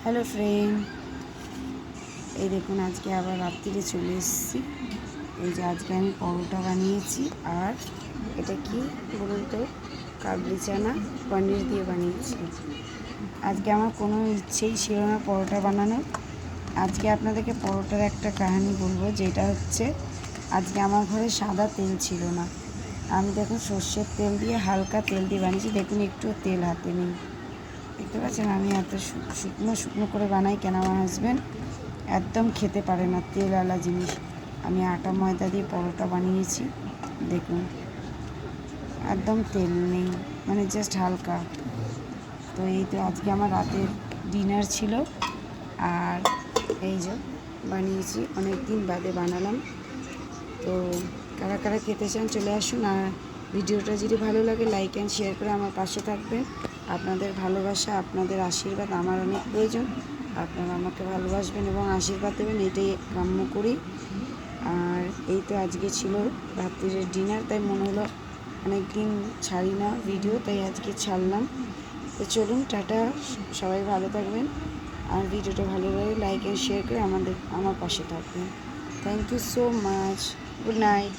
Hello friend, এই দেখুন আজকে আবার রাত্রিরে চলে এসেছি। এই যে আজকে আমি পরোটা বানিয়েছি। আর এটা কি বলুন তো, কাবলি চানা পনির দিয়ে বানিয়েছি। আজকে আমার কোনো ইচ্ছেই ছিল না পরোটা বানানোর। আজকে আপনাদেরকে পরোটার একটা কাহিনী বলবো, যেটা হচ্ছে আজকে আমার ঘরে সাদা তেল ছিল না। আমি দেখুন সর্ষের তেল দিয়ে, হালকা তেল দিয়ে বানিয়েছি। দেখুন একটুও তেল হাতে নেই, দেখতে পাচ্ছেন। আমি এত শুকনো শুকনো করে বানাই কেন, আমার হাজব্যান্ড একদম খেতে পারে না তেলওয়ালা জিনিস। আমি আটা ময়দা দিয়ে পরোটা বানিয়েছি, দেখুন একদম তেল নেই, মানে জাস্ট হালকা। তো এই তো আজকে আমার রাতের ডিনার ছিল। আর এই যে বানিয়েছি, অনেক দিন বাদে বানালাম। তো কারা কারা খেতে চান চলে আসুন। আর ভিডিওটা যদি ভালো লাগে লাইক অ্যান্ড শেয়ার করে আমার পাশে থাকবেন। আপনাদের ভালোবাসা, আপনাদের আশীর্বাদ আমার অনেক প্রয়োজন। আপনারা আমাকে ভালোবাসবেন এবং আশীর্বাদ দেবেন, এটাই কাম্য করি। আর এই তো আজকে ছিল রাত্রির ডিনার, তাই মনে হলো অনেক দিন ছাড়ি না ভিডিও, তাই আজকে ছাড়লাম। তো চলুন, টাটা, সবাই ভালো থাকবেন। আর ভিডিওটা ভালো লাগে লাইক অ্যান্ড শেয়ার করে আমার পাশে থাকবেন। Thank you so much. Good night.